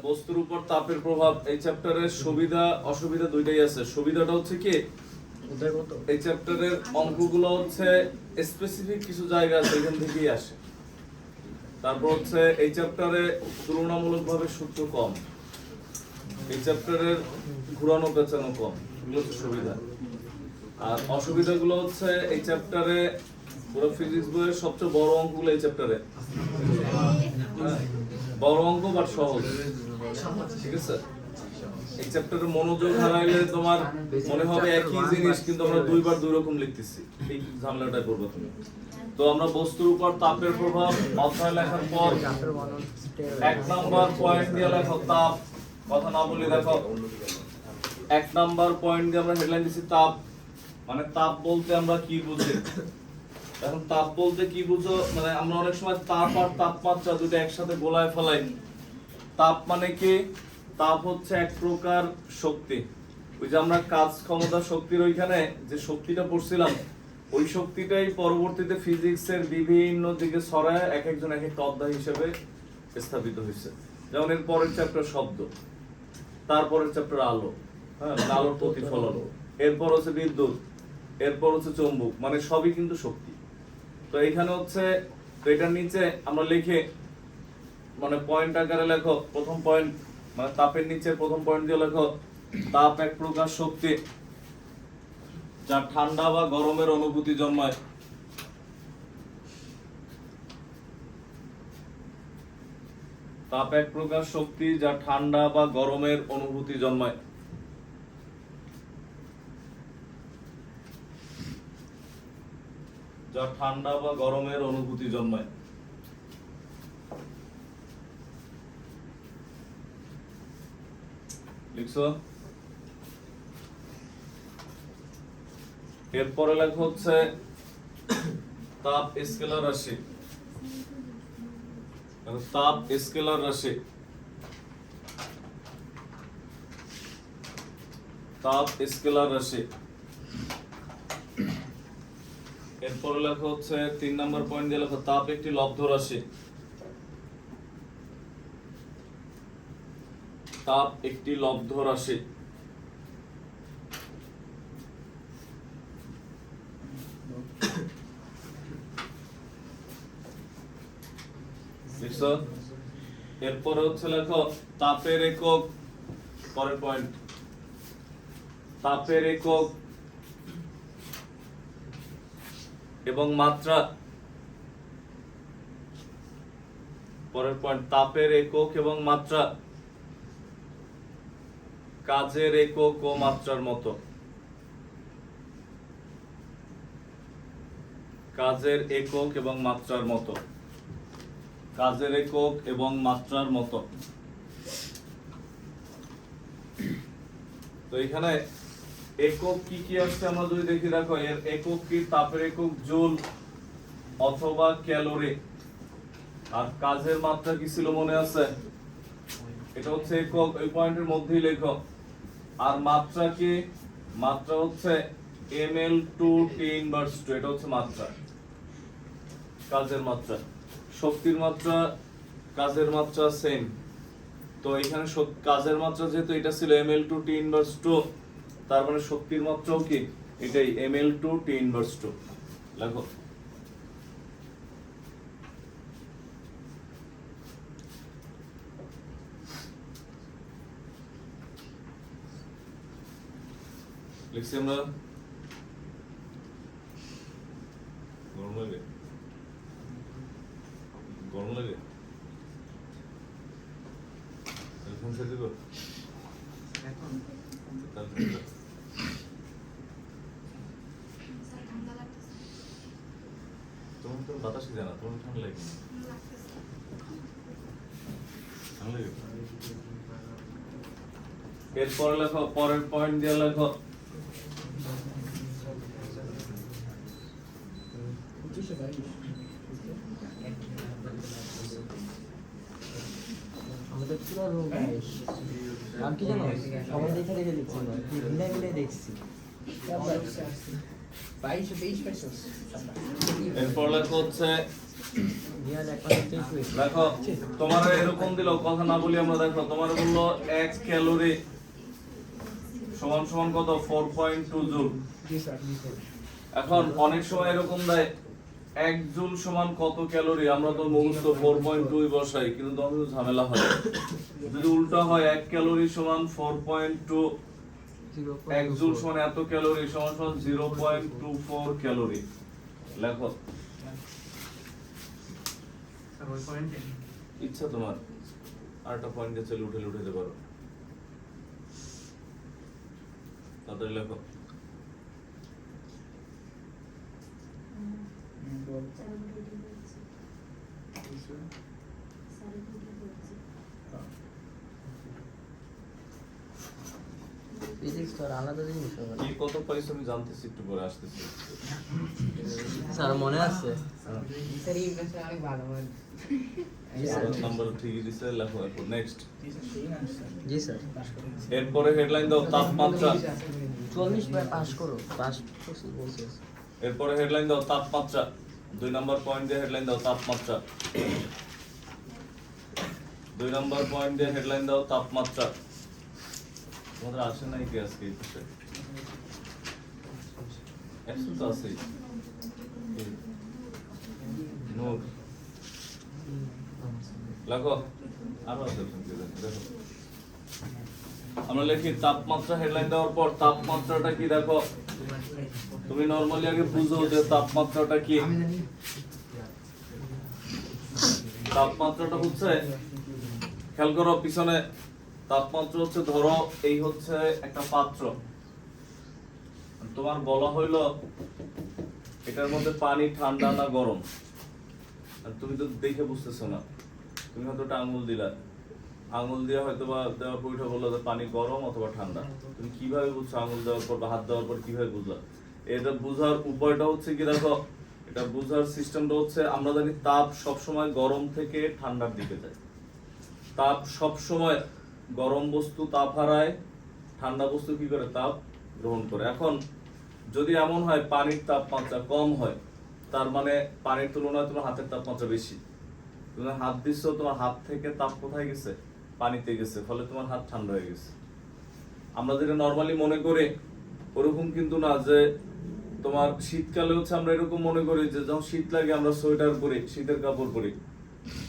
বস্তুর উপর তাপের প্রভাব এই চ্যাপ্টারের সুবিধা অসুবিধা দুইটাই আছে। সুবিধাটা হচ্ছে কি এই চ্যাপ্টারের অঙ্কগুলো হচ্ছে স্পেসিফিক কিছু জায়গা আছে এখান থেকেই আসে। তারপর হচ্ছে এই চ্যাপ্টারে তুলনামূলকভাবে সূত্র কম, এই চ্যাপ্টারের ঘুরানো পেঁচানো কম, এগুলো হচ্ছে সুবিধা। আর অসুবিধাগুলো হচ্ছে এই চ্যাপ্টারে পুরো ফিজিক্স বইয়ের সবচেয়ে বড় অঙ্কগুলো এই চ্যাপ্টারে, বড় অঙ্ক বাট সহজ, ঠিক আছে। এই চ্যাপ্টারে মনোযোগ হারাইলে তোমার মনে হবে একই জিনিস কিন্তু আমরা দুইবার দুই রকম লিখতেছি, এই ঝামেলাটা করবে তুমি। তো আমরা বস্তুর উপর তাপের প্রভাব অধ্যায় লেখার পর 1 নাম্বার পয়েন্ট দিয়ে লেখো তাপ, কথা না বলে দেখো 1 নাম্বার পয়েন্ট দিয়ে আমরা হেডলাইন দিছি তাপ। মানে তাপ বলতে আমরা কি বুঝি? এখন তাপ বলতে কি বুঝো, মানে আমরা অনেক সময় তাপ আর তাপমাত্রা দুটো একসাথে গোলায় ফেলাই। তাপ মানে কি? তাপ হচ্ছে এক প্রকার শক্তি। ওই যে আমরা কাজ ক্ষমতা শক্তির ওইখানে যে শক্তিটা পড়ছিলাম, ওই শক্তিটাই পরবর্তীতে ফিজিক্সের বিভিন্ন দিকে ছড়ায় এক একজন এক একটা অধ্যায় হিসেবে স্থাপিত হয়েছে। যেমন এর পরের চ্যাপ্টার শব্দ, তারপরের চ্যাপ্টার আলো, হ্যাঁ আলোর প্রতিফলন, এরপর হচ্ছে বিদ্যুৎ, এরপর হচ্ছে চৌম্বক, মানে সবই কিন্তু শক্তি। তো এখানে হচ্ছে এটার নিচে আমরা লিখে মানে পয়েন্ট আকারে লেখো, প্রথম পয়েন্ট মানে তাপের নিচে প্রথম পয়েন্ট দিয়ে লেখো তাপ এক প্রকার শক্তি যা ঠান্ডা বা গরমের অনুভূতি জন্মায়। তাপ এক প্রকার শক্তি যা ঠান্ডা বা গরমের অনুভূতি জন্মায়। যা ঠান্ডা বা গরমের অনুভূতি জন্মায়। লিখছো? এরপরে লেখা হচ্ছে তাপ স্কেলার রাশি। তাপ স্কেলার রাশি, তাপ স্কেলার রাশি। এরপরে লেখা হচ্ছে 3 নাম্বার পয়েন্ট দিয়ে লেখা তাপ একটি লব্ধ রাশি। তাপ একটি লব্ধ রাশি। এরপরে হচ্ছে লেখো তাপের একক, পরের পয়েন্ট তাপের একক এবং মাত্রা। পরের পয়েন্ট তাপের একক এবং মাত্রা কাজের একক ও মাত্রার মতো। কাজের একক এবং মাত্রার মতো। কাজের একক এবং মাত্রার মতো। তো এখানে একক কি কি আসছে আমরা যদি দেখি, দেখো এর একক কি? তাপের একক জুল অথবা ক্যালোরি। আর কাজের মাত্রা কি ছিল মনে আছে? এটা হচ্ছে একক, এই পয়েন্টের মধ্যেই লেখো। আর মাত্রা কি? মাত্রা হচ্ছে ml/T², এটা হচ্ছে মাত্রা, কাজের মাত্রা। শক্তির মাত্রা কাজের মাত্রা সেম। তো এখানে কাজের মাত্রা যেহেতু এটা ছিল ml/T², তার মানে শক্তির মাত্রাও কি এটাই ml/T²। লেখো লিখছি আমরা। গরম লাগে? গরম লাগে? এখন সেটা কর এখন তোমার তো বাতাসই জানা, তোমার ঠান্ডা লাগে? ঠান্ডা লাগে? এরপরে লেখো পরের পয়েন্ট দিয়ে লেখো আমাদের পুরো রুম গাইস নাম কি জানো? সবাই দেখে দেখে লিখছি না, মিলে মিলে দেখছি। 22 23 পেছস। এরপর লেখা হচ্ছে রিয়াল এক মাসের থেকে শুয়েছে। দেখো তোমার এরকম দিল, কথা না বলি আমরা, দেখো তোমার বললো 1 ক্যালোরি সমান সমান কত 4.2 জুল। এখন অনেক সময় এরকম দেয় 1 জুল সমান কত ক্যালোরি, আমরা তো মুখস্থ 4.2 বসাই, কিন্তু তখন কিন্তু ঝামেলা হয়। যদি উল্টা হয় 1 ক্যালোরি সমান 4.2, 1 জুল সমান এত ক্যালোরি সমান সমান 0.24 ক্যালোরি। লেখো ইচ্ছা তোমার আরেকটা পয়েন্টে চলে উঠাতে পারো, তাড়াতাড়ি লেখো। ফিজিক্স তো আর আলাদা জিনিস হবে। কি কত পাইছো আমি জানতেছি, একটু পরে আসতেছি। স্যার মনে আছে? স্যার এই ক্লাসে অনেক ভালো হয়। নাম্বার ঠিকই দিছে, লেখো এরপর নেক্সট। জি স্যার। এরপরে হেডলাইন দাও তাপমাত্রা। 40 বাই পাস করো, পাস বলছে। এরপরে হেডলাইন দাও তাপমাত্রা। 2 নাম্বার পয়েন্ট দিয়ে হেডলাইন দাও তাপমাত্রা। 2 নাম্বার পয়েন্ট দিয়ে হেডলাইন দাও তাপমাত্রা। তোমাদের আসে নাই কি আজকে এই বিষয়ে? একশো তো আছেই। নূর লেখো, আরো আছে দেখো। আমরা লিখি তাপমাত্রা, হেডলাইন দেওয়ার পর তাপমাত্রাটা কি দেখো। তুমি নরমালি আগে বুঝো যে তাপমাত্রাটা কি। তাপমাত্রাটা হচ্ছে, খেয়াল করো পিছনে, তাপমাত্রা হচ্ছে ধরো এই হচ্ছে একটা পাত্র, তোমার বলা হইলো এটার মধ্যে পানি ঠান্ডা না গরম, আর তুমি তো দেখে বুঝতেছো না। তুমি হয়তো একটা আঙুল দিলা, আঙুল দিয়ে হয়তো বা দেওয়ার পর উঠে বললো যে পানি গরম অথবা ঠান্ডা। তুমি কিভাবে বুঝছো আঙুল দেওয়ার পর বা হাত দেওয়ার পর কিভাবে বুঝলা? এটা বুঝার উপায়টা হচ্ছে কি দেখো, এটা বুঝার সিস্টেমটা হচ্ছে, আমরা জানি তাপ সবসময় গরম থেকে ঠান্ডার দিকে যায়। তাপ সবসময় গরম বস্তু তাপ হারায়, ঠান্ডা বস্তু কি করে তাপ গ্রহণ করে। এখন যদি এমন হয় পানির তাপমাত্রা কম হয়, তার মানে পানির তুলনায় তোমার হাতের তাপমাত্রা বেশি। তুমি হাত দিচ্ছ, তোমার হাত থেকে তাপ কোথায় গেছে? পানিতে গেছে, ফলে তোমার হাত ঠান্ডা হয়ে গেছে। আমরা যেটা নরমালি মনে করি ওরকম কিন্তু না, যে তোমার শীতকালে হচ্ছে আমরা এরকম মনে করি যে যখন শীত লাগে আমরা সোয়েটার পরি, শীতের কাপড় পরি,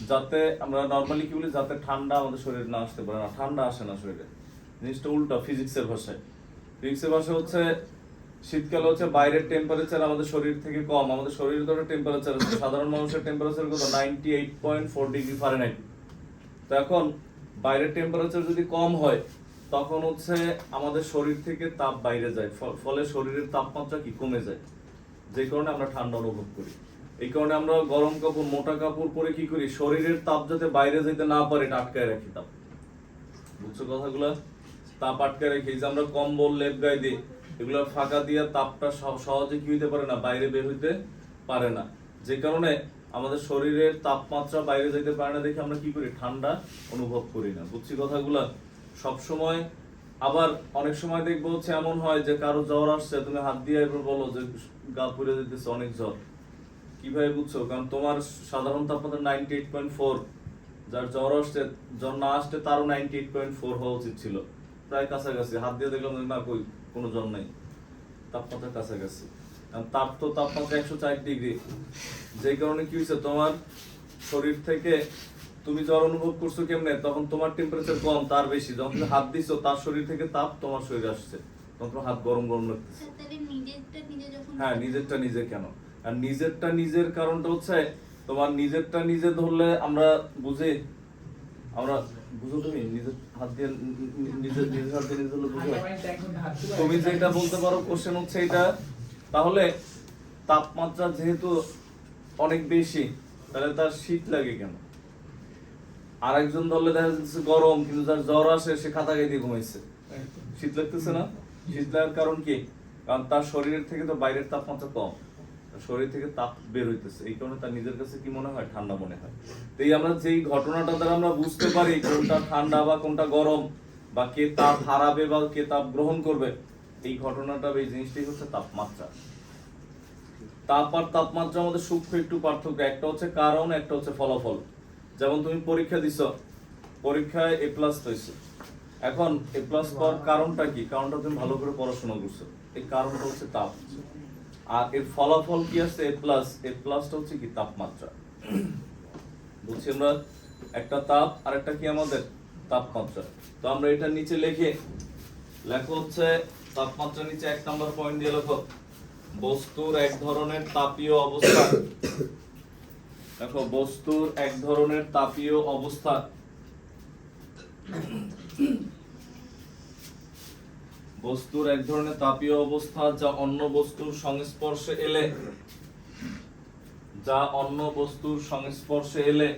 যাতে আমরা নরমালি কি বলি, যাতে ঠান্ডা আমাদের শরীরে না আসতে পারে। না, ঠান্ডা আসে না শরীরে। জিনিসটা উল্টা ফিজিক্সের ভাষায়। ফিজিক্সের ভাষা হচ্ছে শীতকালে হচ্ছে বাইরের টেম্পারেচার আমাদের শরীর থেকে কম। আমাদের শরীরের তো টেম্পারেচার আছে, সাধারণ মানুষের টেম্পারেচার কত 98.4 ডিগ্রি ফারেনহাইট। তো এখন বাইরের টেম্পারেচার যদি কম হয় তখন হচ্ছে আমাদের শরীর থেকে তাপ বাইরে যায়, ফলে শরীরের তাপমাত্রা কি কমে যায়, যে কারণে আমরা ঠান্ডা অনুভব করি। এই কারণে আমরা গরম কাপড়, মোটা কাপড় পরে কি করি, শরীরের তাপ যাতে বাইরে যেতে না পারে এটা আটকায় রাখি তাপ। বুঝছো কথাগুলো? তাপ আটকায় রাখি, যে আমরা কম্বল লেপ গায়ে দিই, এগুলো ফাঁকা দিয়ে তাপটা সহজে কি হইতে পারে না, বাইরে বের হইতে পারে না। যে কারণে আমাদের শরীরের তাপমাত্রা বাইরে যেতে পারে না দেখে আমরা কি করি, ঠান্ডা অনুভব করি না। বুঝছি কথাগুলা? সব সময়। আবার অনেক সময় দেখবো হচ্ছে এমন হয় যে কারো জ্বর আসছে, তুমি হাত দিয়ে এবার বলো যে গা পুড়ে যেতেছে, অনেক জ্বর। কিভাবে বুঝছো? কারণ তোমার সাধারণ তাপমাত্রা 98.4, যার জ্বর আসছে, জ্বর না আসতে তারও 98.4 হওয়া উচিত ছিল, প্রায় কাছাকাছি। হাত দিয়ে দেখলাম না, কই কোনো জ্বর নাই, তাপমাত্রা কাছাকাছি। কারণ তাপমাত্রা 104 ডিগ্রি, যেই কারণে কি হয়েছে, তোমার শরীর থেকে তুমি জ্বর অনুভব করছো কেমনে, তখন তোমার টেম্পারেচার কম, তার বেশি। যখন তুমি হাত দিছো, তার শরীর থেকে তাপ তোমার শরীরে আসছে, তখন তোমার হাত গরম গরম লাগতেছে। হ্যাঁ, নিজেরটা নিজে কেন? আর নিজেরটা নিজের কারণটা হচ্ছে, তোমার নিজেরটা নিজে ধরলে আমরা বুঝি, আমরা বুঝো, তুমি নিজের হাত দিয়ে নিজের হাত দিয়ে নিজে ধরলে বুঝো। তুমি যেটা বলতে পারো, কোশ্চেন হচ্ছে এটা। তাহলে তাপমাত্রা যেহেতু অনেক বেশি, তাহলে তার শীত লাগে কেন? আর একজন ধরলে দেখা যাচ্ছে গরম, কিন্তু যার জ্বর আসে সে খাতা গায়ে দিয়ে ঘুমাইছে, শীত লাগতেছে না? শীত লাগার কারণ কি? কারণ তার শরীরের থেকে তো বাইরের তাপমাত্রা কম, শরীর থেকে তাপ বের হইতেছে, এই কারণে তার নিজের কাছে কি মনে হয়, ঠান্ডা মনে হয়। তো এই আমরা যেই ঘটনাটা দ্বারা আমরা বুঝতে পারি কোনটা ঠান্ডা বা কোনটা গরম, বা কে তাপ হারাবে বা কে তাপ গ্রহণ করবে, এই ঘটনাটা, এই জিনিসটাই হচ্ছে তাপমাত্রা। তাপ আর তাপমাত্রার মধ্যে সূক্ষ্ম একটু পার্থক্য, একটা হচ্ছে কারণ, একটা হচ্ছে ফলাফল। যেমন তুমি পরীক্ষা দিছো, পরীক্ষায় A+ পাইছো, এখন A+ পাওয়ার কারণটা কি? কারণটা তুমি ভালো করে পড়াশোনা করছো, এই কারণটা হচ্ছে তাপ। আর এর ফলাফল কি আছে A+, A+টা হচ্ছে কি? তাপমাত্রা। বুঝছি আমরা? একটা তাপ আর একটা কি আমাদের তাপমাত্রা। তো আমরা এটা নিচে লেখো হচ্ছে তাপমাত্রা, নিচে 1 নাম্বার পয়েন্ট দিয়ে লেখো বস্তুর এক ধরনের তাপীয় অবস্থা। দেখো বস্তুর এক ধরনের তাপীয় অবস্থা বস্তুর এক ধরনের তাপীয় অবস্থা যা অন্য বস্তুর সংস্পর্শে এলে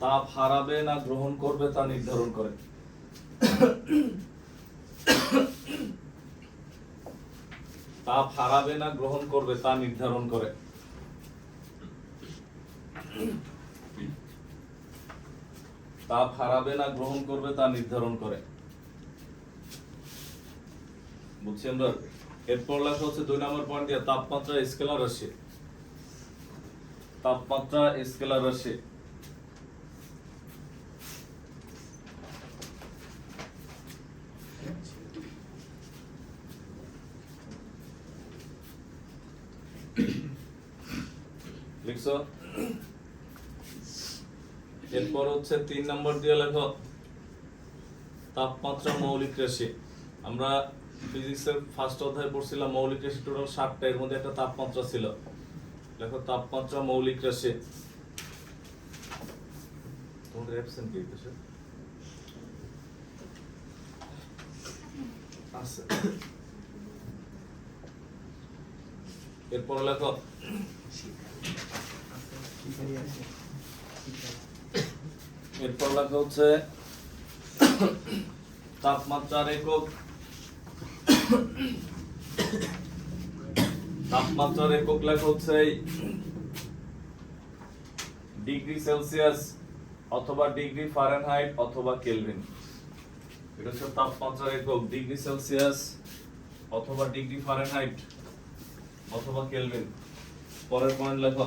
তাপ হারাবে না গ্রহণ করবে তা নির্ধারণ করে। তাপ হারাবে না গ্রহণ করবে তা নির্ধারণ করে। তাপ হারাবে না গ্রহণ করবে তা নির্ধারণ করে। বুঝছি আমরা? এরপর লেখা হচ্ছে 2 নম্বর পয়েন্ট দিয়ে তাপমাত্রা স্কেলার রাশি। তাপমাত্রা স্কেলার রাশি। লিখছো? এরপর হচ্ছে 3 নম্বর দিয়ে লেখো তাপমাত্রা মৌলিক রাশি। আমরা ফিজিক্সের ফার্স্ট অধ্যায়ে পড়ছিলাম মৌলিক রাশি টোটাল 7টা, এর মধ্যে একটা তাপমাত্রা ছিল। লেখো তাপমাত্রা মৌলিক রাশি। তোমাদের অ্যাবসেন্ট কি আছে? আছে। এরপর লেখো হচ্ছে তাপমাত্রার একক। তাপমাত্রার একক লেখা হচ্ছে ডিগ্রি সেলসিয়াস অথবা ডিগ্রি ফারেনহাইট অথবা কেলভিন। এটা হচ্ছে তাপমাত্রার একক, ডিগ্রি সেলসিয়াস অথবা ডিগ্রি ফারেনহাইট অথবা কেলভিন। পরের পয়েন্ট লেখো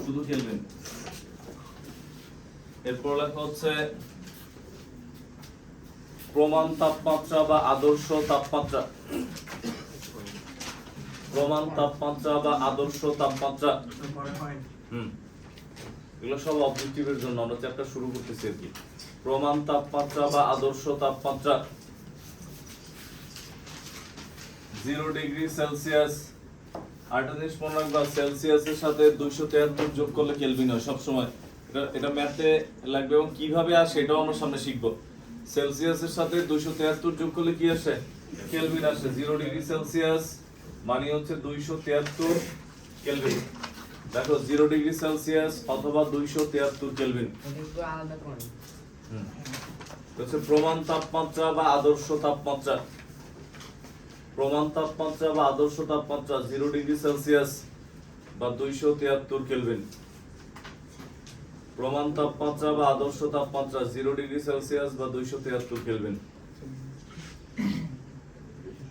শুধু কেলভিন। এরপর লেখা হচ্ছে প্রমাণ তাপমাত্রা বা আদর্শ তাপমাত্রা। প্রমাণ তাপমাত্রা বা আদর্শ তাপমাত্রা। এগুলো সব অবজেক্টিভের জন্য আমরা চ্যাপ্টার শুরু করতেছি আর কি। প্রমাণ তাপমাত্রা বা আদর্শ তাপমাত্রা 0 ডিগ্রি সেলসিয়াস। আরেকটা জিনিস মনে রাখবা, সেলসিয়াসের সাথে 273 যোগ করলে কেলভিন হয় সবসময়। এটা ম্যাথে লাগবে এবং কিভাবে আসে এটাও আমরা সামনে শিখবো। সেলসিয়াসের সাথে 273 যোগ করলে কি আসে? কেলভিন আসে। 0 ডিগ্রি সেলসিয়াস মানে হচ্ছে 273 কেলভিন। দেখো 0 ডিগ্রি সেলসিয়াস অথবা 273 কেলভিন। আলাদা করে হচ্ছে প্রমাণ তাপমাত্রা বা আদর্শ তাপমাত্রা। প্রমাণ তাপমাত্রা বা আদর্শ তাপমাত্রা 0 ডিগ্রি সেলসিয়াস বা 273 কেলভিন। প্রমাণ তাপমাত্রা বা আদর্শ তাপমাত্রা 0 ডিগ্রি সেলসিয়াস বা 273 কেলভিন।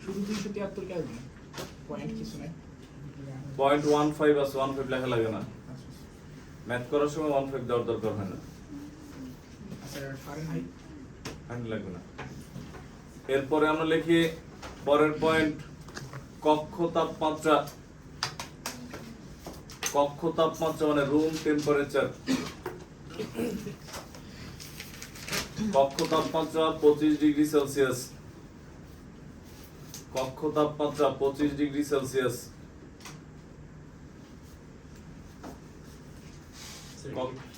শুধু 273 কেলভিন, পয়েন্ট কিছু নাই। 0.15 আছে, 15 লেখা লাগে না। ম্যাথ করার সময় 15 দেওয়ার দরকার হয় না। আচ্ছা ফারেনহাইট লাগবে না। এরপরে আমরা লিখি পরের পয়েন্ট কক্ষ তাপমাত্রা। কক্ষ তাপমাত্রা মানে রুম টেম্পারেচার। কক্ষ তাপমাত্রা 25 ডিগ্রি সেলসিয়াস। কক্ষ তাপমাত্রা 25 ডিগ্রি সেলসিয়াস।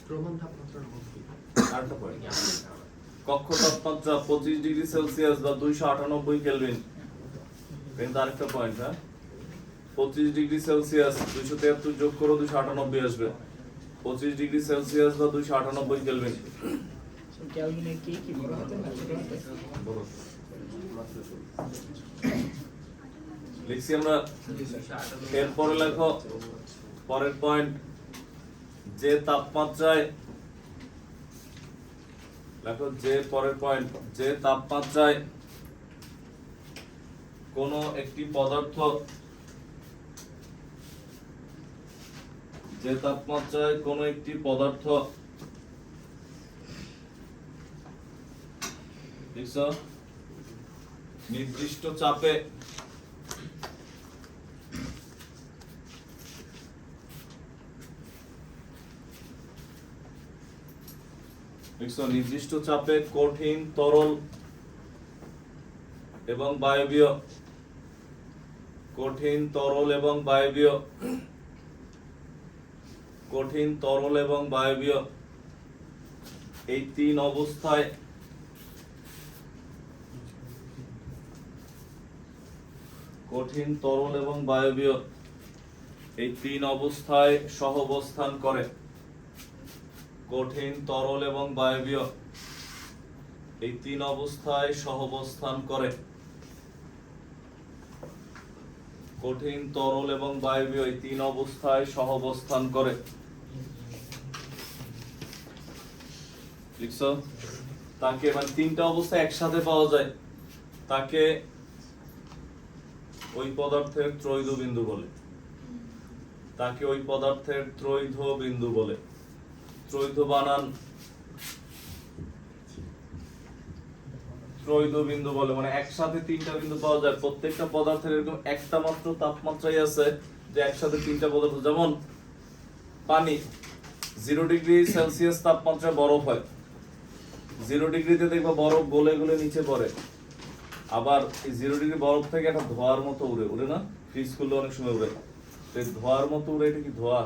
প্রমাণ তাপমাত্রার মধ্যে আরেকটা পয়েন্ট, কক্ষ তাপমাত্রা 25 ডিগ্রি সেলসিয়াস বা 298 কেলভিন। কিন্তু আরেকটা পয়েন্ট, হ্যাঁ 25 ডিগ্রি সেলসিয়াস 273 যোগ করো 298 আসবে। 25 ডিগ্রি সেলসিয়াস বা 298 কেলভিন। কেলভিনে কি কি বড় হাতে না ছোট হাতে? বড়। লিখছি আমরা। এরপরে লেখো পরের পয়েন্ট যে তাপমাত্রায় দেখো যে পরের পয়েন্ট, যে তাপমাত্রায় কোনো একটি পদার্থ, যে তাপমাত্রায় কোনো একটি পদার্থ দেখছো নির্দিষ্ট চাপে নির্দিষ্ট চাপে কঠিন, তরল এবং বায়বীয়, কঠিন, তরল এবং বায়বীয়, কঠিন, তরল এবং বায়বীয় এই তিন অবস্থায় কঠিন, তরল এবং বায়বীয় এই তিন অবস্থায় সহাবস্থান করে। কঠিন, তরল এবং বায়বীয় এই তিন অবস্থায় সহাবস্থান করে। কঠিন, তরল এবং বায়বীয় এই তিন অবস্থায় সহাবস্থান করে। লিখছো? তাকে মানে তিনটা অবস্থা একসাথে পাওয়া যায়, তাকে ওই পদার্থের ত্রৈধ বিন্দু বলে। তাকে ওই পদার্থের ত্রৈধ বিন্দু বলে। ত্রৈধ বানান ত্রৈধ বিন্দু বলে, মানে একসাথে তিনটা বিন্দু পাওয়া যায়। প্রত্যেকটা পদার্থের এরকম একটা মাত্র তাপমাত্রাই আছে যে একসাথে তিনটা পদার্থ, যেমন পানি 0 ডিগ্রি সেলসিয়াস তাপমাত্রায় বরফ হয়। 0 ডিগ্রিতে দেখবা বরফ গলে গলে নিচে পড়ে। আবার এই 0 ডিগ্রি বরফ থেকে একটা ধোঁয়ার মতো উড়ে না, ফ্রিজ করলে অনেক সময় উড়ে। তো এই ধোঁয়ার মতো উড়ে, এটা কি ধোঁয়া?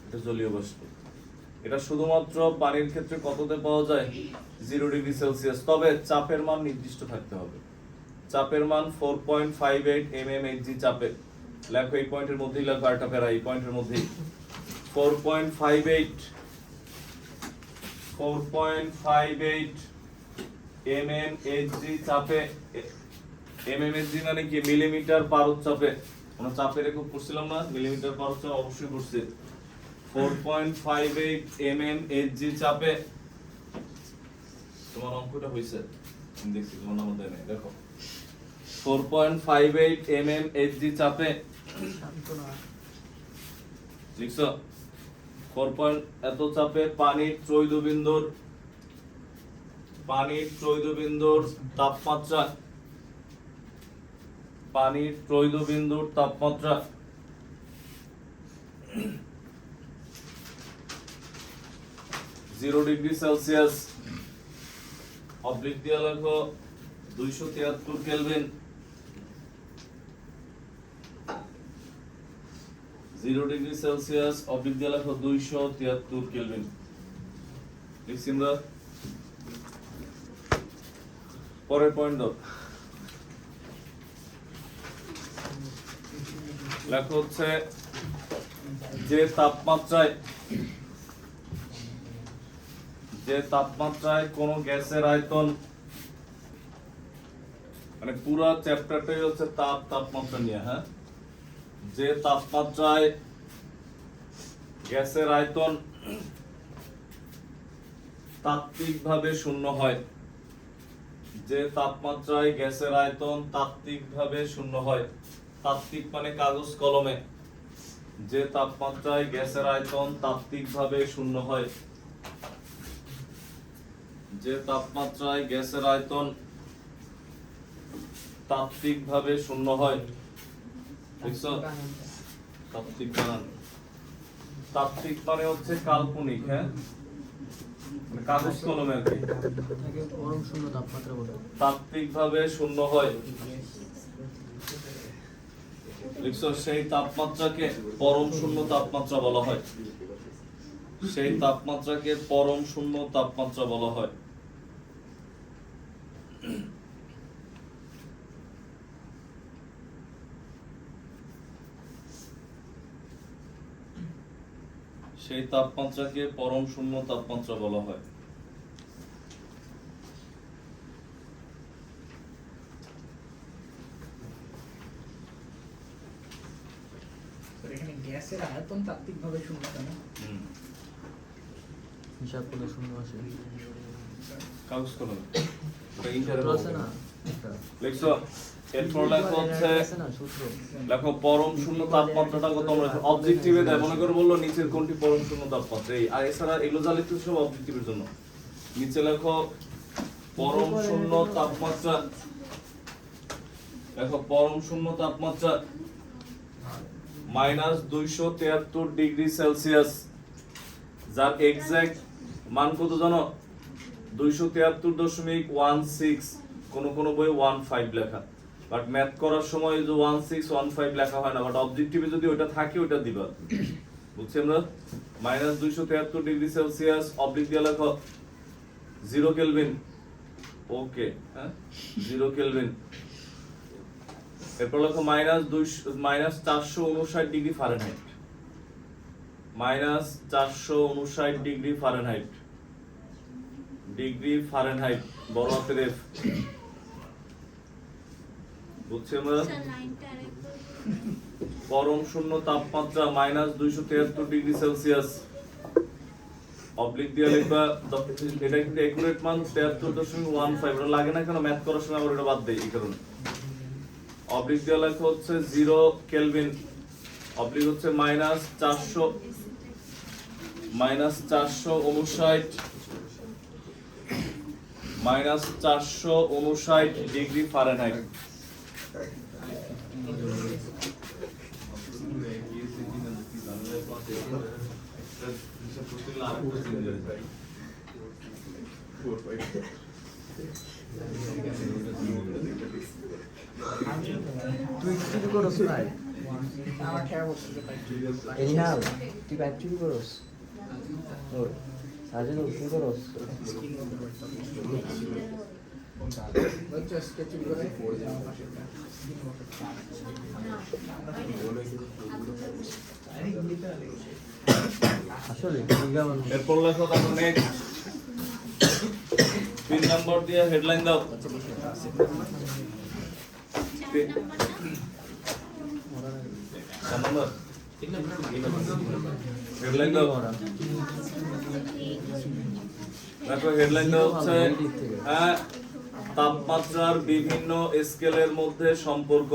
এটা জলীয় বাষ্প। এটা শুধুমাত্র পানির ক্ষেত্রে কততে পাওয়া যায়? 0 ডিগ্রি সেলসিয়াস। তবে চাপের মান নির্দিষ্ট থাকতে হবে। চাপের মান 4.58 mmHg চাপে। লেখো এই পয়েন্টের মধ্যেই লেখো, আরেকটা প্যারা এই পয়েন্টের মধ্যেই 4.58 mmHg চাপে। mmHg মানে কি? মিলিমিটার পারদ চাপে। আমরা চাপের একক পড়ছিলাম না? মিলিমিটার পারদ চাপ অবশ্যই পড়ছি। 4.58 mmHg চাপে। তোমার অঙ্কটা হইছে? আমি দেখছি তোমার নাম দেয় নাই, দেখো 4.58 mmHg চাপে। লিখছো? 4 এত চাপে পানির ত্রৈধ বিন্দুর তাপমাত্রা, পানির ত্রৈধ বিন্দুর তাপমাত্রা 0 ডিগ্রি সেলসিয়াস। অবলিক দিয়ে লেখো 273 কেলভিন। 0 ডিগ্রি সেলসিয়াস অবলিক দিয়ে লেখো 273 কেলভিন। লিখছি আমরা? পরের পয়েন্ট দাও। লেখা হচ্ছে যে তাপমাত্রায় কোন গ্যাসের আয়তন, মানে পুরো চ্যাপ্টারটাই হচ্ছে তাপমাত্রা নিয়ে। হ্যাঁ, যে তাপমাত্রায় গ্যাসের আয়তন তাত্ত্বিকভাবে শূন্য হয়, যে তাপমাত্রায় গ্যাসের আয়তন তাত্ত্বিকভাবে শূন্য হয়। তাত্ত্বিক মানে কাগজ কলমে। যে তাপমাত্রায় গ্যাসের আয়তন তাত্ত্বিকভাবে শূন্য হয়, যে তাপমাত্রায় গ্যাসের আয়তন তাত্ত্বিকভাবে শূন্য হয়। দেখছো? তাত্ত্বিক বানান। তাত্ত্বিক মানে হচ্ছে কাল্পনিক। হ্যাঁ, মানে কাগজ কলমে আর কি। তাকে পরম শূন্য তাপমাত্রা বলে। তাত্ত্বিকভাবে শূন্য হয়। দেখছো? সেই তাপমাত্রাকে পরম শূন্য তাপমাত্রা বলা হয়। সেই তাপমাত্রাকে পরম শূন্য তাপমাত্রা বলা হয়। সেই তাপমাত্রাকে পরম শূন্য তাপমাত্রা বলা হয়। এখানে গ্যাসের আয়তন তাত্ত্বিকভাবে শূন্য, তাই না? হিসাব করলে শূন্য আসে। কাগজ কলম এটা ইন্টারে সূত্র আছে না একটা। লিখছো এরপর লেখো হচ্ছে আছে না সূত্র। লেখো পরম শূন্য তাপমাত্রাটা কত আমরা অবজেক্টিভে দেয় মনে করে বললো নিচের কোনটি পরম শূন্য তাপমাত্রা এই আর এছাড়া এগুলো যা লিখতে সব অবজেক্টিভের জন্য নিচে লেখো পরম শূন্য তাপমাত্রা লেখো পরম শূন্য তাপমাত্রা -273 ডিগ্রি সেলসিয়াস যার এক্সাক্ট মান কত জানো 273.16 কোন কোন বই 15 লেখা বাট ম্যাথ করার সময় যে 1615 লেখা হয় না বাট অবজেক্টিভে যদি ওটা থাকে ওটা দিবা বুঝছি আমরা -273 ডিগ্রি সেলসিয়াস অবলিক দিয়ে লেখো 0 কেলভিন ওকে হ্যাঁ 0 কেলভিন এরপর লেখো -459 degree Fahrenheit -459 degree Fahrenheit degree Fahrenheit বড় হাতের এফ বুঝছি আমরা পরম শূন্য তাপমাত্রা -273 ডিগ্রি সেলসিয়াস অবলিক দিয়ে লিখবা এটা কিন্তু একুরেট মান 73.15 এটা লাগে না কেন ম্যাথ করার সময় আমরা এটা বাদ দেই এই কারণে অবলিক দিয়ে লেখা হচ্ছে 0 কেলভিন অবলিক হচ্ছে -459 ডিগ্রি ফারেনহাইট তুই চুরি করস নাই আমার খেয়া বলতে পারি এনিহাও তুই বাইক চুরি করস ওই সাজে চুরি করস জাস্ট চুরি করে আসলে বিজ্ঞাপন এরপর লেখো তারপর নেক্সট 3 নম্বর দিয়ে হেডলাইন দাও 4 নম্বর হেডলাইন দাও দেখো হেডলাইন দাও হচ্ছে হ্যাঁ তাপমাত্রার বিভিন্ন স্কেলের মধ্যে সম্পর্ক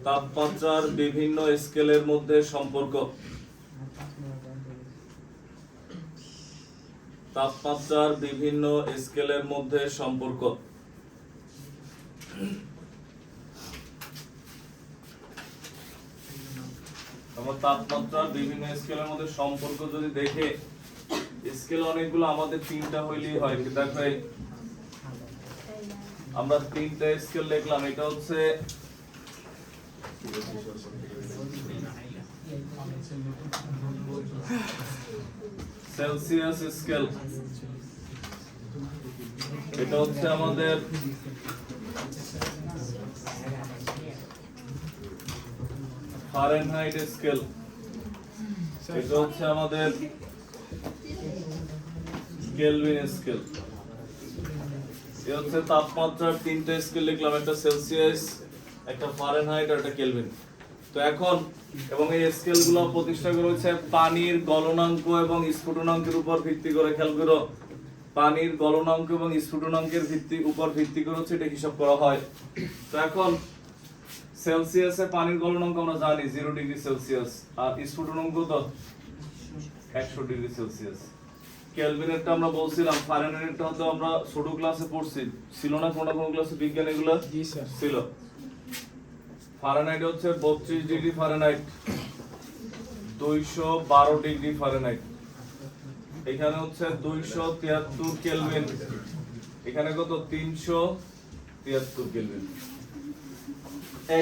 তাপমাত্রার বিভিন্ন স্কেলের মধ্যে সম্পর্ক তাপমাত্রার বিভিন্ন স্কেলের মধ্যে সম্পর্ক আমরা তাপমাত্রার বিভিন্ন স্কেলের মধ্যে সম্পর্ক যদি দেখে স্কেল অনেকগুলো আমাদের 3টা হইলেই হয় দেখো আমরা 3টা স্কেল দেখলাম এটা হচ্ছে সেলসিয়াস স্কেল এটা হচ্ছে আমাদের ফারেনহাইট স্কেল এটা হচ্ছে আমাদের কেলভিন স্কেল এই হচ্ছে তাপমাত্রার 3টা স্কেল লিখলাম একটা সেলসিয়াস একটা ফারেনহাইট আর একটা কেলভিন তো এখন এবং এই স্কেলগুলো প্রতিষ্ঠা করা হচ্ছে পানির গলনাঙ্ক এবং স্ফুটনাঙ্কের উপর ভিত্তি করে খেয়াল করো পানির গলনাঙ্ক এবং স্ফুটনাঙ্কের উপর ভিত্তি করে হচ্ছে এটা হিসাব করা হয় তো এখন সেলসিয়াসে পানির গলনাঙ্ক আমরা জানি 0 ডিগ্রি সেলসিয়াস আর স্ফুটনাঙ্ক তো 100 ডিগ্রি সেলসিয়াস কেলভিনেরটা আমরা বলছিলাম ফারেনহাইটটা তো আমরা ছোট ক্লাসে পড়ছি ছিল না কোন ক্লাসে বিজ্ঞান এগুলো জি স্যার ছিল ফারেনহাইট হচ্ছে 32 ডিগ্রি ফারেনহাইট 212 ডিগ্রি ফারেনহাইট এখানে হচ্ছে 273 কেলভিন এখানে কত 373 কেলভিন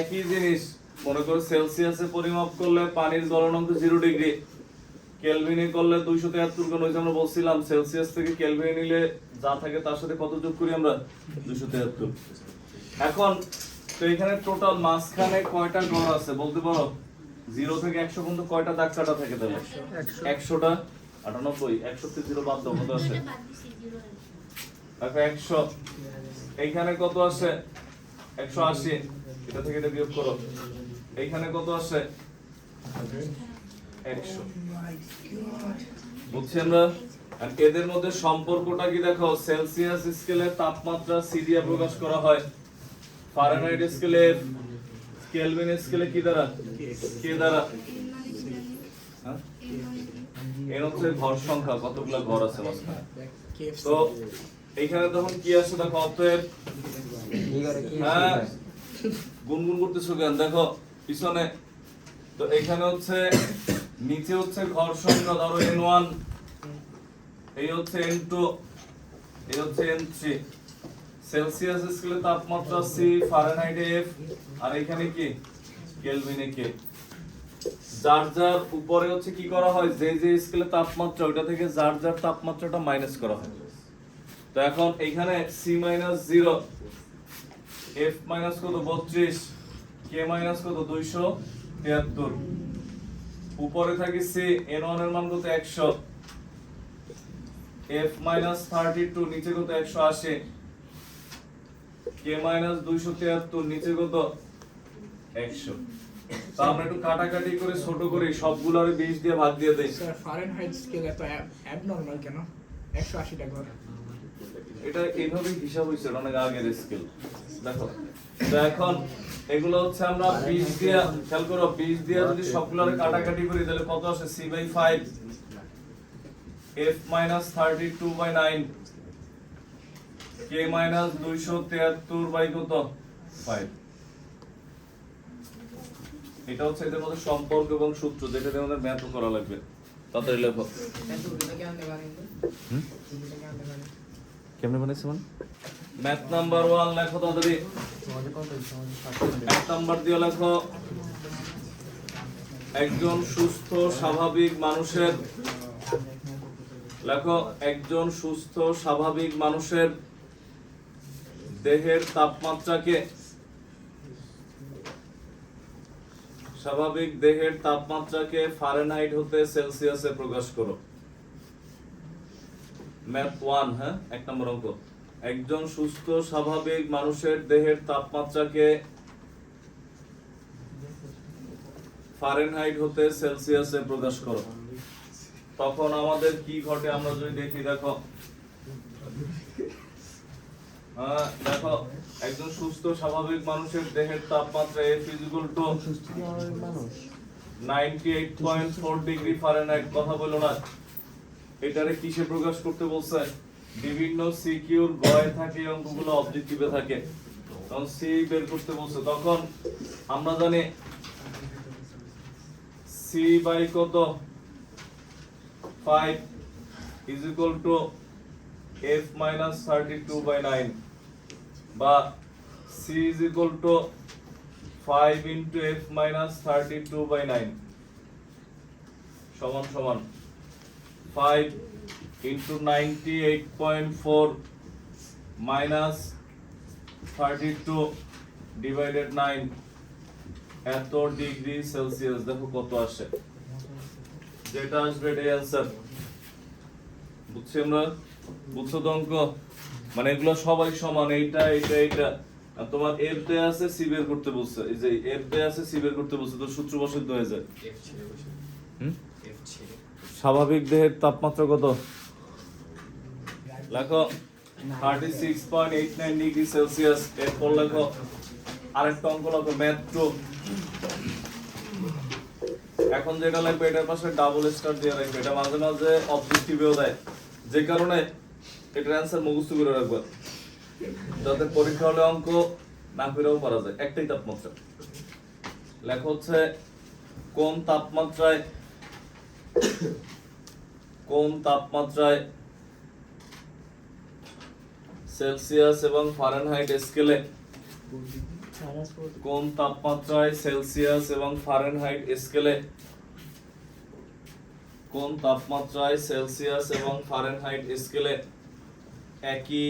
একই জিনিস মনে করো সেলসিয়াসে পরিমাপ করলে পানির গলনাঙ্ক 0 ডিগ্রি কেলভিনে করলে 273 কোন আমরা বলছিলাম সেলসিয়াস থেকে কেলভিনে নিলে যা থাকে তার সাথে কত যোগ করি আমরা 273 এখন তো এখানে টোটাল মাঝখানে কয়টা ঘর আছে বলতে পারো 0 থেকে 100 পর্যন্ত কয়টা দাগ কাটা থাকে তাহলে 100টা 98 100 থেকে 0 বাদ দাও কত আছে দেখো 100 এইখানে কত আছে 180 এটা থেকে এটা বিয়োগ করো এইখানে কত আছে 100 বুঝছি আমরা? আর এদের মধ্যে সম্পর্কটা কি দেখো, সেলসিয়াস স্কেলে তাপমাত্রা সি দিয়ে প্রকাশ করা হয়, ফারেনহাইট স্কেলে, কেলভিন স্কেলে কি দ্বারা, কে দ্বারা, হ্যাঁ? এর হচ্ছে ঘর সংখ্যা, কতগুলা ঘর আছে মাঝখানে। তো এইখানে তখন কি আসে দেখো, অতএব এই করে কি হ্যাঁ গুনগুন করতেছো কেন, দেখো পিছনে। তো এখানে হচ্ছে নিচে হচ্ছে ঘর সংখ্যা, ধরো n1, এই হচ্ছে n2, এই হচ্ছে n3, সেলসিয়াস স্কেলে তাপমাত্রা c, ফারেনহাইটে f, আর এখানে কি কেলভিনে k। যার যার উপরে হচ্ছে কি করা হয়, যে যে স্কেলে তাপমাত্রা ওটা থেকে যার যার তাপমাত্রাটা মাইনাস করা হয়। তো এখন এইখানে c - 0, f - কত 32, k - কত 273, উপরে থাকে c, n1 এর মান কত 100, f - 32 নিচে কত 180, k - 273 নিচে কত 100। তো আমরা একটু কাটাকাটি করে ছোট করে সবগুলো আর 20 দিয়ে ভাগ দিয়ে দেই। স্যার ফারেনহাইট স্কেল এত অ্যাবনর্মাল কেন? 180 টা ঘর। এটা এইভাবেই হিসাব হইছে, অনেক আগের স্কেল দেখো। তো এখন এগুলো হচ্ছে আমরা 20 দিয়ে, খেয়াল করো 20 দিয়ে যদি সবগুলোরে কাটাকাটি করি তাহলে কত আসে, c/5, f - 32/9, k - 273 কত 5। এটা হচ্ছে এদের মধ্যে সম্পর্ক এবং সূত্র, যেটা আমাদের ম্যাথ করা লাগবে। তাড়াতাড়ি লেখো। কেমনে বানাইছে মানে? ম্যাথ নাম্বার 1 লেখো তাড়াতাড়ি। তোমাদের কত এক নাম্বার দিয়ে লেখো, একজন সুস্থ স্বাভাবিক মানুষের, লেখো একজন সুস্থ স্বাভাবিক মানুষের দেহের তাপমাত্রাকে, স্বাভাবিক দেহের তাপমাত্রাকে ফারেনহাইট হতে সেলসিয়াসে প্রকাশ করো। ম্যাথ 1, হ্যাঁ 1 নম্বর অঙ্ক। একজন সুস্থ স্বাভাবিক মানুষের দেহের তাপমাত্রাকে ফারেনহাইট হতে সেলসিয়াসে প্রকাশ করো। তখন আমাদের কি ঘটে আমরা যদি দেখি, দেখো দেখো একজন সুস্থ স্বাভাবিক মানুষের দেহের তাপমাত্রা F = সুস্থ মানুষ 98.4 ডিগ্রি ফারেনহাইট। কথা বলো না, এটারে কিসে প্রকাশ করতে বলছে? বিভিন্ন সিকিউর গয়ে থাকে, অঙ্কগুলো অবজেক্টিভে থাকে, তখন সি বের করতে বলছে। তখন আমরা জানি সি বাই কত 5 = f - 32/9, বা c = 5 × f - 32/9 সমান সমান 5 × 98.4 - 32/9 এত ডিগ্রি সেলসিয়াস। দেখো কত আসে, যেটা আসবে এটাই অ্যান্সার। বুঝছি আমরা? বুঝছো তো অঙ্ক? মানে এগুলো সবাই সমান, এইটা এইটা এইটা। আর তোমার এফ দেয়া আছে, সি বের করতে বলছে, এই যে এফ দেয়া আছে, সি বের করতে বলছে, তো সূত্র বসাতে হয়ে যায়। স্বাভাবিক দেহের তাপমাত্রা কত লেখো, 36.89 ডিগ্রি সেলসিয়াস। এরপর লেখো আরেকটা অঙ্ক লেখো, ম্যাথ 2। এখন যেটা লাগবে এটার পাশে ডাবল স্টার দিয়ে রাখবে, এটা মাঝে মাঝে অবজেক্টিভেও দেয়, যে কারণে এটার অ্যান্সার মুখস্থ করে রাখবে, যাতে পরীক্ষা হলে অঙ্ক না করেও পারা যায়। একটাই তাপমাত্রা লেখা হচ্ছে, কোন তাপমাত্রায় সেলসিয়াস এবং ফারেনহাইট স্কেলে, কোন তাপমাত্রায় সেলসিয়াস এবং ফারেনহাইট স্কেলে, কোন তাপমাত্রায় সেলসিয়াস এবং ফারেনহাইট স্কেলে একই,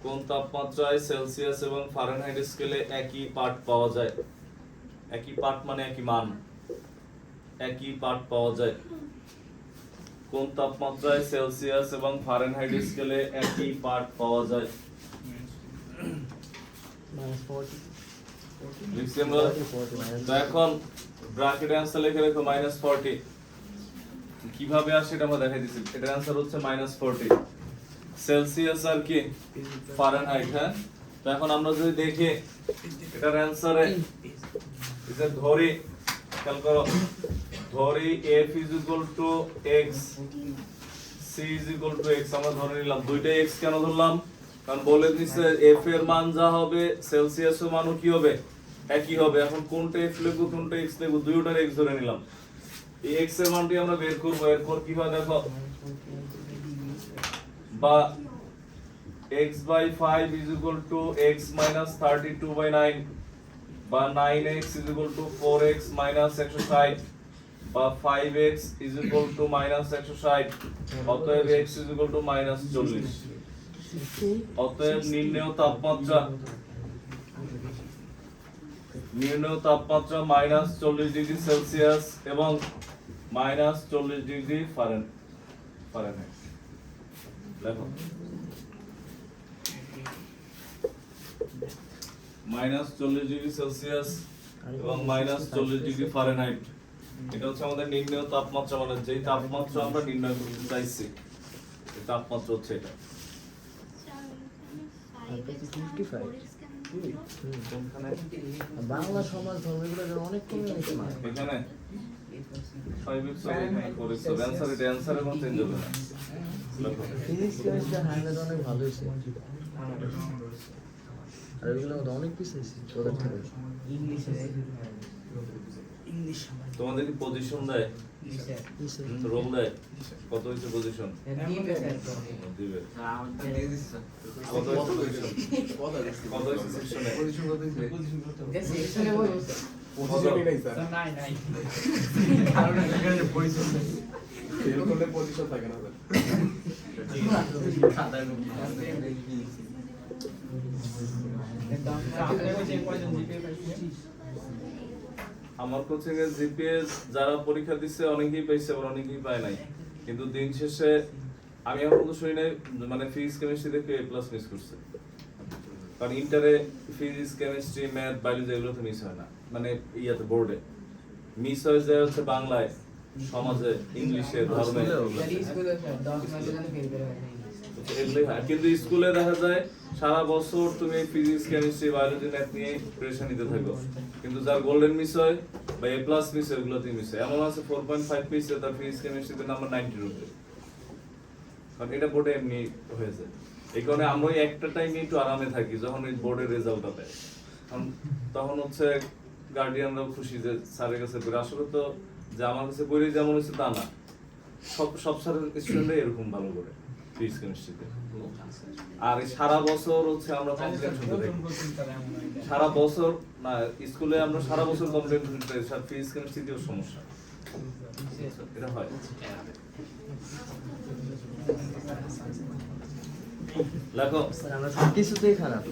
কোন তাপমাত্রায় সেলসিয়াস এবং ফারেনহাইট স্কেলে একই পাঠ পাওয়া যায়। একই পাঠ মানে একই মান, একই পাঠ পাওয়া যায়। কোন তাপমাত্রায় সেলসিয়াস এবং ফারেনহাইট স্কেলে একই পাঠ পাওয়া যায়। লিখছি আমরা। তো এখন ব্র্যাকেটে অ্যান্সার লিখে রাখো -40। কিভাবে আসে এটা আমরা দেখাই দিচ্ছি। এটার অ্যান্সার হচ্ছে -40 সেলসিয়াস আর কি ফারেনহাইট। হ্যাঁ, তো এখন আমরা যদি দেখি এটার অ্যান্সারে এটা ধরি, খেয়াল করো, ধরি f x c x আমরা ধরে নিলাম। দুইটাই x কেন ধরলাম? কারণ বলে দিচ্ছে f এর মান যা হবে সেলসিয়াসের মানও কি হবে, একই হবে। এখন কোনটা f লিখবো কোনটা x লিখবো, দুইটার x ধরে নিলাম। এই x এর মানটি আমরা বের করব। এরপর কি হয় দেখো, বা x/5 = x - 32/9 বা 9x = 4x - 160 বা 5x = -160। অতএব x = -40। অতএব নির্ণেয় তাপমাত্রা -40 ডিগ্রি সেলসিয়াস এবং -40 ডিগ্রি ফারেনহাইট। দেখো -40 ডিগ্রি সেলসিয়াস এবং -40 ডিগ্রি ফারেনহাইট, এটা হচ্ছে আমাদের নির্ণেয় তাপমাত্রা, মানে যেই তাপমাত্রা আমরা নির্ণয় করতে চাইছি এই তাপমাত্রা হচ্ছে এটা। বাংলা সমাজ ধর্ম এগুলো অনেক কমে গেছে না। এখানে 5x এখানে 4x অ্যানসার, এটা অ্যানসারে কোন চেঞ্জ হবে না। দেখো ফিজিক্স কেমিস্ট্রি হাইলাইট অনেক ভালো হয়েছে, আর এগুলো অনেক পিছিয়েছে ওদের থেকে। ইংলিশ তোমাদের কি পজিশন দেয়, রোল দেয়? কত হইছে পজিশন? দিবে। কত হইছে পজিশন? কত হইছে সেকশনে? পজিশনই নাই স্যার। নাই কারণ এখানে পজিশন নেই, ফেল করলে পজিশন থাকে না আমার কোচিং এর জিপিএ যারা পরীক্ষা দিচ্ছে অনেকেই পাইছে, আবার অনেকেই পায় নাই। কিন্তু দিন শেষে আমি এখন পর্যন্ত শুনি নাই মানে ফিজিক্স কেমিস্ট্রিতে কেউ A+ মিস করছে। কারণ ইন্টারে ফিজিক্স কেমিস্ট্রি ম্যাথ বায়োলজি এগুলোতে মিস হয় না, মানে ইয়াতে বোর্ডে মিস হয়ে যায় হচ্ছে বাংলায়, সমাজে, ইংলিশে, ধর্মে এগুলোই হয়। কিন্তু স্কুলে দেখা যায় সারা বছর তুমি ফিজিক্স কেমিস্ট্রি বায়োলজি ম্যাথ নিয়ে প্রিপারেশন নিতে থাকো, কিন্তু যার গোল্ডেন মিস হয় বা A+ মিস হয় ওগুলোতে মিস হয়। এমন আছে 4.5 পেয়েছে তার ফিজিক্স কেমিস্ট্রিতে নাম্বার 90 রূপে, কারণ এটা বোর্ডে এমনি হয়ে যায়। এই কারণে আমরা একটা টাইমে একটু আরামে থাকি যখন এই বোর্ডের রেজাল্টটা দেয়, তখন হচ্ছে গার্ডিয়ানরাও খুশি যে স্যারের কাছে পড়ে। আসলে তো যে আমার কাছে পড়ে যেমন হচ্ছে তা না, সব স্যারের স্টুডেন্টরাই এরকম ভালো করে ফিজিক্স কেমিস্ট্রিতে। আর এই সারা বছর হচ্ছে আমরা কমপ্লেন শুনতে থাকি, সারা বছর না স্কুলে আমরা সারা বছর কমপ্লেন শুনতে থাকি ফিজিক্স কেমিস্ট্রিতেও সমস্যা, এটা হয়। লেখো আমরা সব কিছুতেই খারাপ।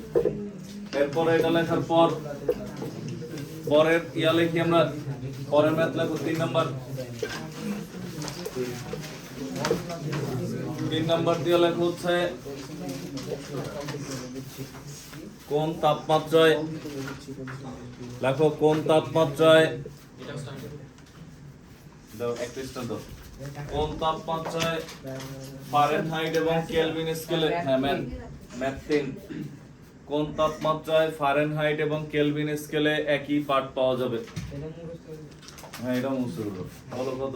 এরপরে এটা লেখার পর পরের ইয়া লিখি আমরা, পরের ম্যাথ লেখো 3 নাম্বার দিয়ে লেখা হচ্ছে কোন তাপমাত্রায়, লেখো কোন তাপমাত্রায়, দাও একটা স্টার দাও, কোন তাপমাত্রায় ফারেনহাইট এবং কেলভিন স্কেলে, হ্যাঁ ম্যাথ 3, কোন তাপমাত্রায় ফারেনহাইট এবং কেলভিন স্কেলে একই পাঠ পাওয়া যাবে? হ্যাঁ এটা মুছে হলো, বলো কত?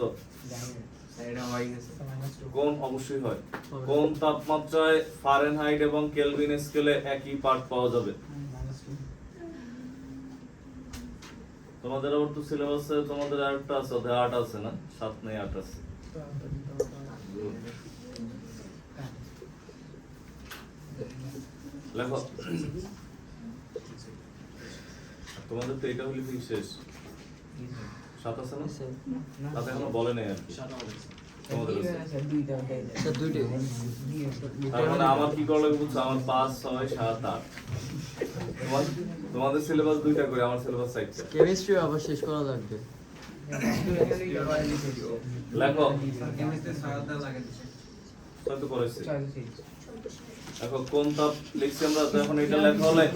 কোন অবশ্যই হয়, কোন তাপমাত্রায় ফারেনহাইট এবং কেলভিন স্কেলে একই পাঠ পাওয়া যাবে? তোমাদের আবার তো সিলেবাসে তোমাদের আরেকটা আছে, ওদের 8 আছে না, 7 নেই 8 আছে। লেখো তোমাদের তো এটা হলে কি শেষ? 7 আছে না? তাতে এখনো বলে নাই আর কি। তোমাদের আছে। স্যার দুইটাই। তার মানে আমার কি করা লাগবে বুঝছো? আমার 5, 6, 7, 8। তোমাদের সিলেবাস 2টা করে, আমার সিলেবাস 4টা। কেমিস্ট্রি আবার শেষ করা লাগবে। লেখো তো করেছি। দেখো কোন তাপ লিখছি আমরা, তো এখন এটা লেখা হলে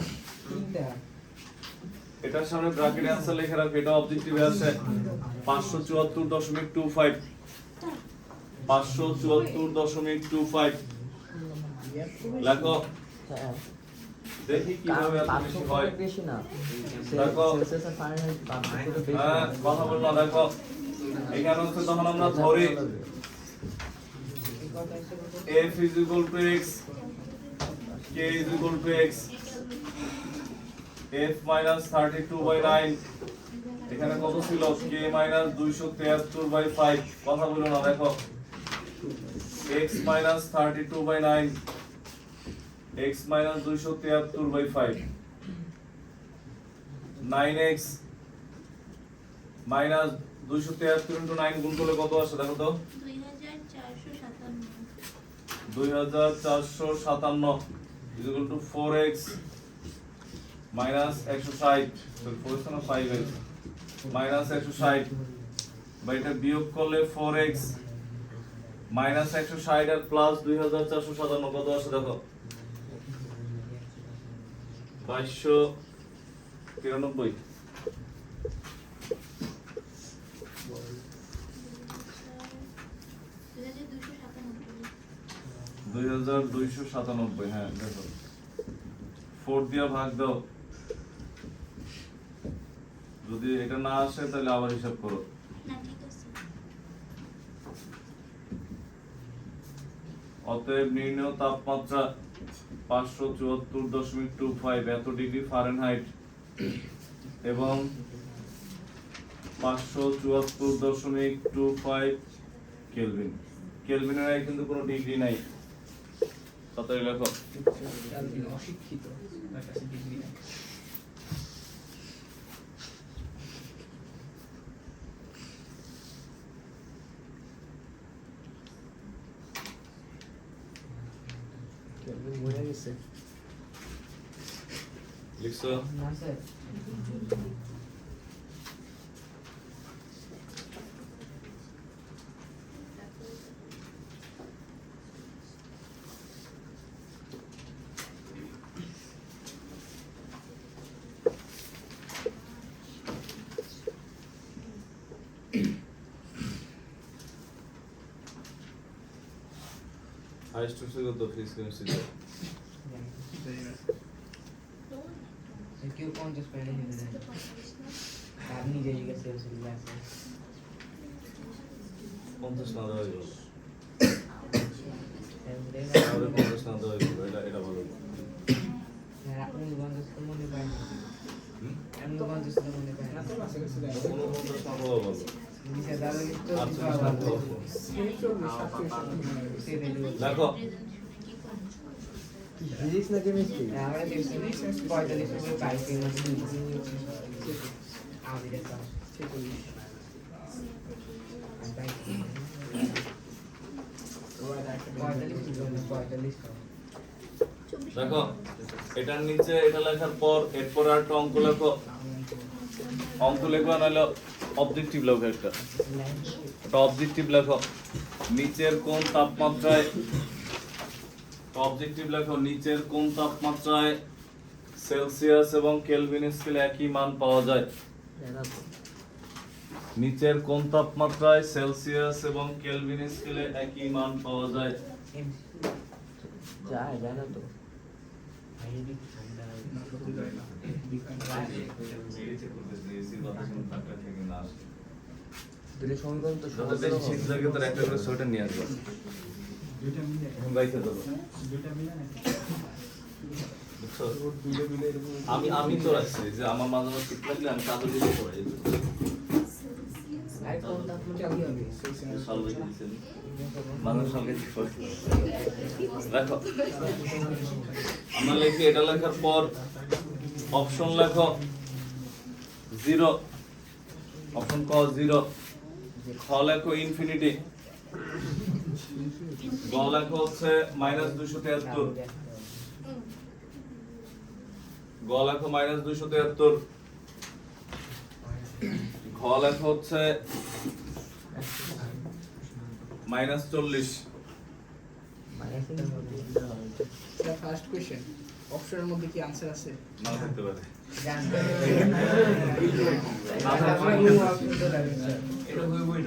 এটার সামনে ব্র্যাকেট অ্যান্সার লিখে রাখো। এটা অবজেক্টিভে আছে 574.25 574.25 লেখো হ্যাঁ দেখি কিভাবে এত বেশি হয় বেশি না দেখো। সেলসিয়াস আর ফারেনহাইট পার্থক্য বেশি হ্যাঁ কথা বললো দেখো এখানে হচ্ছে তখন আমরা ধরি f is equal to x k is equal to x f minus 32/9 এখানে কত ছিল k minus 273/5 কথা বললো না দেখো x minus 32/9 x minus 273/5 9x minus 273 into 9 গুণ করলে কত আসে দেখো তো 2457 is equal to 4x minus 160 so 4 না 5x minus 160 বা এটা বিয়োগ করলে 4x minus 160 আর প্লাস 2457 কত আসে দেখো 2293 2297 হ্যাঁ দেখো 4 দিয়ে ভাগ দাও যদি এটা না আসে তাহলে আবার হিসাব করো অতএব নির্ণয় তাপমাত্রা 574.25 এত ডিগ্রি ফারেনহাইট এবং 574.25 কেলভিন কেলভিনের আগে কিন্তু কোনো ডিগ্রি নাই তাড়াতাড়ি লেখো অশিক্ষিত তার কাছে ডিগ্রি নাই মরে গেছে লিখছো না স্যার হাইস্ট হচ্ছে কত ফিজিক্স কেমিস্ট্রি কেউ 50 পয়েন্ট নিয়ে নেয় আর নিজে গেছে সেগুলো আছে 50 না দেওয়া গেল এমনি তাহলে 50 না দেওয়া গেল এটা ভালো আপনি 50 তো মনে পায় না এমনি 50 তো মনে পায় না কোনো 50 না দেওয়া ভালো নিচে দাঁড়ালে তো আচ্ছা দেখো ফিজিক্স না কেমিস্ট্রি আমরা দেখছি 45 করে পাইছি আমি দেখলাম 46 দেখো এটার নিচে এটা লেখার পর এরপর আর একটা অঙ্ক লেখো অঙ্ক লেখো নাহলে অবজেক্টিভ লেখো একটা অবজেক্টিভ লেখো নিচের কোন তাপমাত্রায় অবজেক্টিভ লেখো নিচের কোন তাপমাত্রায় সেলসিয়াস এবং কেলভিন স্কেলে একই মান পাওয়া যায় নিচের কোন তাপমাত্রায় সেলসিয়াস এবং কেলভিন স্কেলে একই মান পাওয়া যায় যায় না তো দুটো সমীকরণ তো যত বেশি শীত লাগে তার একটা করে সোয়েটার নিয়ে আসবো দুইটা মিলে এখন বাইকে দেবো দুইটা মিলে নাকি বুঝছো? দুইটা মিলে এরকম আমি তো রাখছি যে আমার মাঝে মাঝে শীত লাগলে আমি চাদর দিয়ে পড়াই আর কোন তাপমাত্রা কি হবে সালবে দিয়েছেন মানুষ সঙ্গে দেখো আমরা লিখি এটা লেখার পর অপশন লেখো 0 অপশন ক 0 খ লেখো ইনফিনিটি গ লেখো হচ্ছে -273 গ লেখো -273 ঘ লেখো হচ্ছে -40 ফার্স্ট কোশ্চেন অপশনের মধ্যে কি आंसर আছে না থাকতে পারে জানতে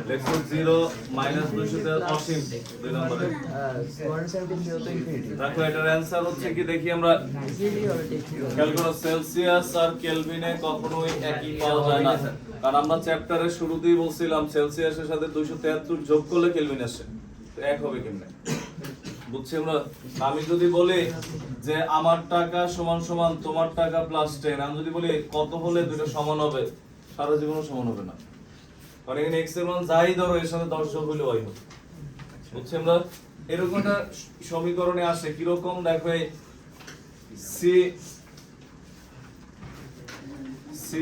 লেখো 0 মাইনাস 200 অসীম 2 নম্বরে 173 তো ইনফিনিটি দেখো এটার অ্যানসার হচ্ছে কি দেখি আমরা ইজিলি হবে টেকনিক্যাল খেয়াল করো সেলসিয়াস আর কেলভিনে কখনোই একই পাওয়া যায় না কারণ আমরা চ্যাপ্টারের শুরুতেই বলছিলাম সেলসিয়াসের সাথে 273 যোগ করলে কেলভিন আসে তো এক হবে কেমনে বুঝছি আমরা আমি যদি বলি যে আমার টাকা সমান সমান তোমার টাকা প্লাস 10 আমি যদি বলি কত হলে দুটো সমান হবে সারা জীবনও সমান হবে না কারণ এখানে x এর মান যাই ধরো এর সাথে 10 যোগ হলে y হবে বুঝছি আমরা এরকম একটা সমীকরণে আসে কি রকম দেখো এই c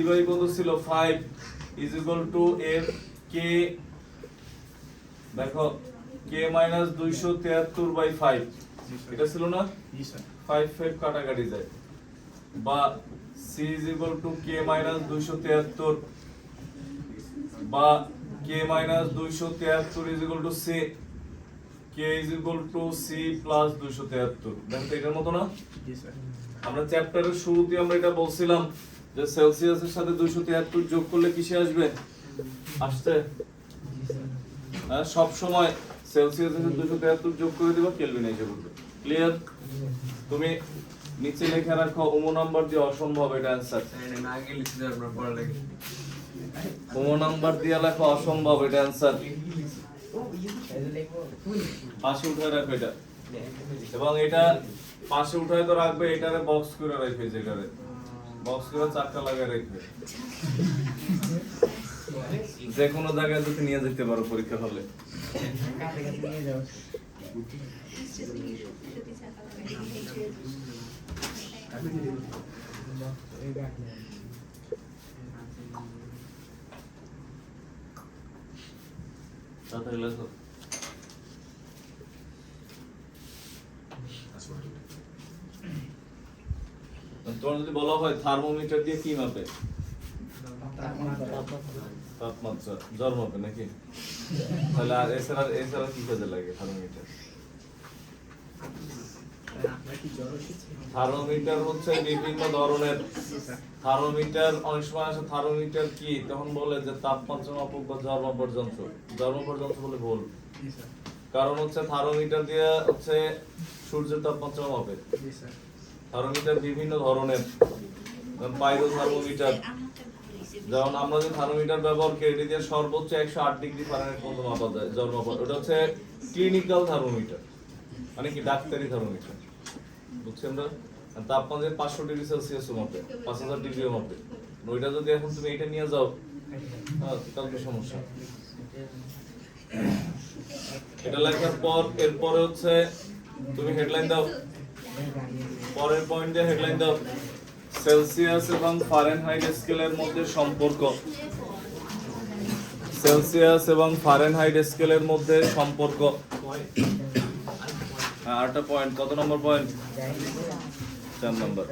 বাই কত ছিল 5 ইজ ইকুয়াল টু এর k দেখো k মাইনাস 273 বাই 5 এটা ছিল না 5 5 কাটাকাটি যায় বা c is equal to k minus 273 বা k minus 273 is equal to c k is equal to c plus 273 দেখো এটার মতো না আমরা চ্যাপ্টারের শুরুতে আমরা এটা বলছিলাম যে সেলসিয়াসের সাথে 273 যোগ করলে কিসে আসবে আসছে সব সময় সেলসিয়াসের সাথে 273 যোগ করে দিবা কেলভিন এসে পড়বে ক্লিয়ার তুমি নিচে লেখা রাখো ওমো নাম্বার দিয়ে অসম্ভব এটা অ্যানসার ওমো নাম্বার দিয়ে লেখো অসম্ভব এটা অ্যানসার পাশে উঠায় রাখো এটা এবং এটা পাশে উঠায় তো রাখবে এটারে বক্স করে রাখবে যেটারে বক্স করে চাকা লাগিয়ে রাখবে যে কোনো জায়গায় তুমি নিয়ে যেতে পারো পরীক্ষা হলে কাছে কাছে নিয়ে যাও এই দেখ তাড়াতাড়ি লেখো তোমার যদি বলা হয় থার্মোমিটার দিয়ে কি মাপে তাপমাত্রা জ্বর মাপে নাকি তাহলে আর এছাড়া কি কাজে লাগে থার্মোমিটার থার্মোমিটার হচ্ছে বিভিন্ন ধরনের থার্মোমিটার অনেক সময় আসে থার্মোমিটার কি তখন বলে যে তাপমাত্রা মাপক বা জ্বর মাপার যন্ত্র বলে ভুল কারণ হচ্ছে থার্মোমিটার দিয়ে হচ্ছে সূর্যের তাপমাত্রা মাপে থার্মোমিটার বিভিন্ন ধরনের পাইরো থার্মোমিটার যেমন আমরা যে থার্মোমিটার ব্যবহার করি এটা দিয়ে সর্বোচ্চ 108 ডিগ্রি ফারেনহাইট পর্যন্ত মাপা যায় জ্বর মাপা ওটা হচ্ছে ক্লিনিক্যাল থার্মোমিটার মানে কি ডাক্তারি থার্মোমিটার বুঝছেন না তাপমাত্রা 500 ডিগ্রি সেলসিয়াস মাপে 5000 ডিগ্রিও মাপে ওইটা যদি এখন তুমি এটা নিয়ে যাও তাহলে কি সমস্যা এটা লেখার পর এরপরে হচ্ছে তুমি হেডলাইন দাও পরের পয়েন্ট দিয়ে হেডলাইন দাও সেলসিয়াস এবং ফারেনহাইট স্কেলের মধ্যে সম্পর্ক সেলসিয়াস এবং ফারেনহাইট স্কেলের মধ্যে সম্পর্ক আরেকটা পয়েন্ট কত নম্বর পয়েন্ট 4 নম্বর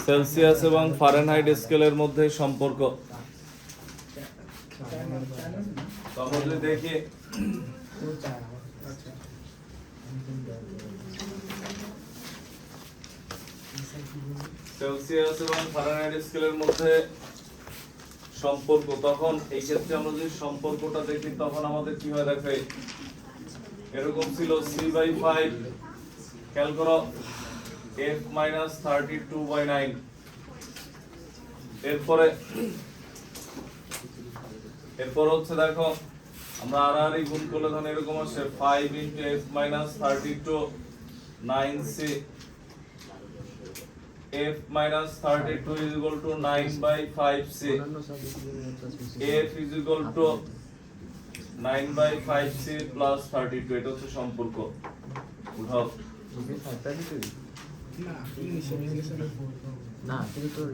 সেলসিয়াস এবং ফারেনহাইট স্কেলের মধ্যে সম্পর্ক আমরা যদি দেখি সেলসিয়াস এবং ফারেনহাইট স্কেলের মধ্যে সম্পর্ক তখন এই ক্ষেত্রে আমরা যদি সম্পর্কটা দেখি তখন আমাদের কি হয় দেখো এরকম ছিল c/5 খেয়াল করো f - 32/9 এরপর হচ্ছে দেখো আমরা আর গুণ করলে তখন এরকম আসে 5 * f - 32 9c f - 32 is equal to 9/5c f is equal to 9/5c plus 32 এটা হচ্ছে সম্পর্ক উঠাও না কিন্তু তোর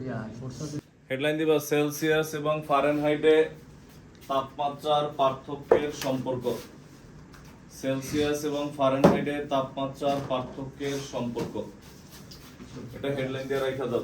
হেডলাইন দিবা সেলসিয়াস এবং ফারেনহাইটে তাপমাত্রার পার্থক্যের সম্পর্ক সেলসিয়াস এবং ফারেনহাইটে তাপমাত্রার পার্থক্যের সম্পর্ক এটা হেডলাইন দিয়ে রাখা দাও